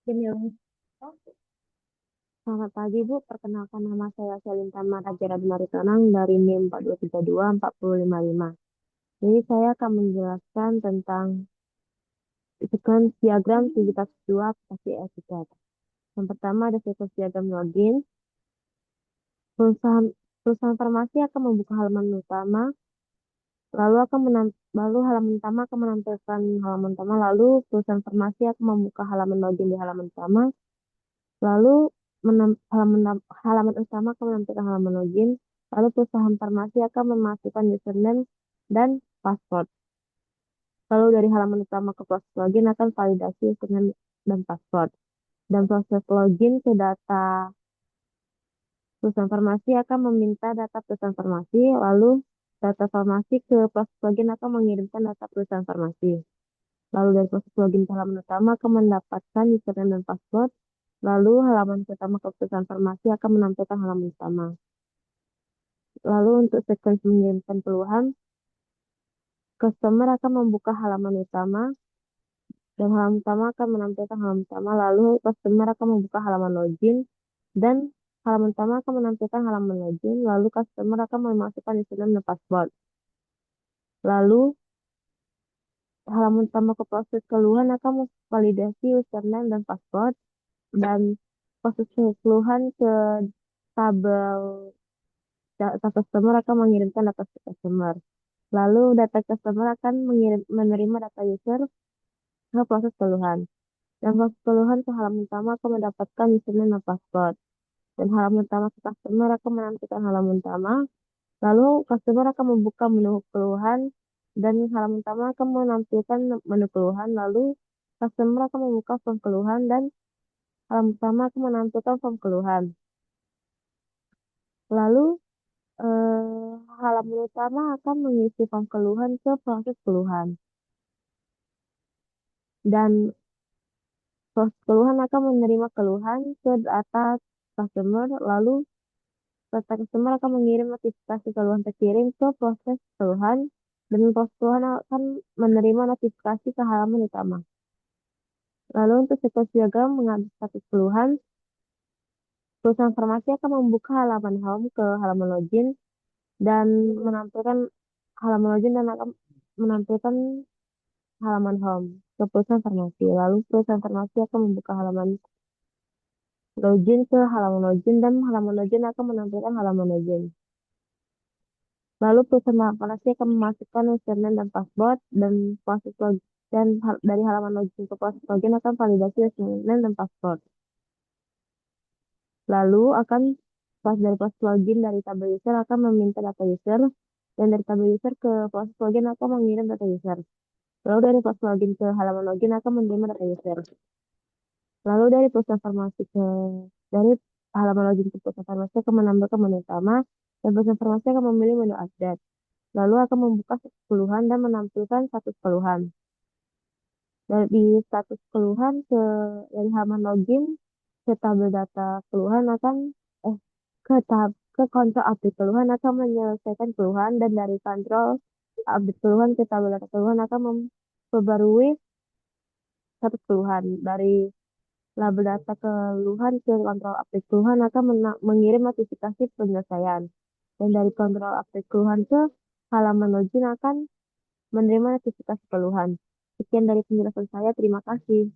Demi Selamat pagi, Bu. Perkenalkan nama saya Selin Tamara Gerard Maritonang dari NIM 42324055. Jadi saya akan menjelaskan tentang sequence diagram 7-2 aplikasi etiket. Yang pertama ada sequence diagram login. Perusahaan perusahaan farmasi akan membuka halaman utama, lalu halaman utama akan menampilkan halaman utama, lalu perusahaan farmasi akan membuka halaman login di halaman utama, lalu halaman utama akan menampilkan halaman login, lalu perusahaan farmasi akan memasukkan username dan password. Lalu dari halaman utama ke proses login akan validasi username dan password. Dan proses login ke data perusahaan farmasi akan meminta data perusahaan farmasi, lalu data farmasi ke proses login akan mengirimkan data perusahaan farmasi. Lalu dari proses login ke halaman utama akan mendapatkan username dan password. Lalu halaman pertama ke perusahaan farmasi akan menampilkan halaman utama. Lalu untuk sequence mengirimkan keluhan, customer akan membuka halaman utama dan halaman utama akan menampilkan halaman utama. Lalu customer akan membuka halaman login dan halaman utama akan menampilkan halaman login. Lalu customer akan memasukkan username dan password. Lalu halaman utama ke proses keluhan akan memvalidasi username dan password dan proses keluhan ke tabel data customer akan mengirimkan data customer. Lalu data customer akan menerima data user ke proses keluhan. Dan proses keluhan ke halaman utama akan mendapatkan username dan password. Dan halaman utama ke customer akan menampilkan halaman utama. Lalu customer akan membuka menu keluhan dan halaman utama akan menampilkan menu keluhan. Lalu customer akan membuka form keluhan dan halaman utama akan menampilkan form keluhan. Lalu halaman utama akan mengisi form keluhan ke proses keluhan. Dan proses keluhan akan menerima keluhan ke data customer, lalu data customer akan mengirim notifikasi keluhan terkirim ke proses keluhan, dan proses keluhan akan menerima notifikasi ke halaman utama. Lalu untuk sequence diagram mengambil status keluhan, perusahaan farmasi akan membuka halaman home ke halaman login dan menampilkan halaman login dan akan menampilkan halaman home ke perusahaan farmasi. Lalu perusahaan farmasi akan membuka halaman login ke halaman login dan halaman login akan menampilkan halaman login. Lalu perusahaan farmasi akan memasukkan username dan password dan proses login dan dari halaman login ke proses login akan validasi username dan password. Lalu dari proses login dari tabel user akan meminta data user dan dari tabel user ke proses login akan mengirim data user. Lalu dari proses login ke halaman login akan menerima data user. Lalu dari dari halaman login ke perusahaan farmasi akan menambahkan menu utama dan perusahaan farmasi akan memilih menu update. Lalu akan membuka status keluhan dan menampilkan status keluhan. Dari status keluhan dari halaman login ke tabel data keluhan akan ke kontrol update keluhan akan menyelesaikan keluhan dan dari kontrol update keluhan ke tabel data keluhan akan memperbarui status keluhan. Dari label data keluhan ke kontrol update keluhan akan mengirim notifikasi penyelesaian. Dan dari kontrol update keluhan ke halaman login akan menerima notifikasi keluhan. Sekian dari penjelasan saya. Terima kasih.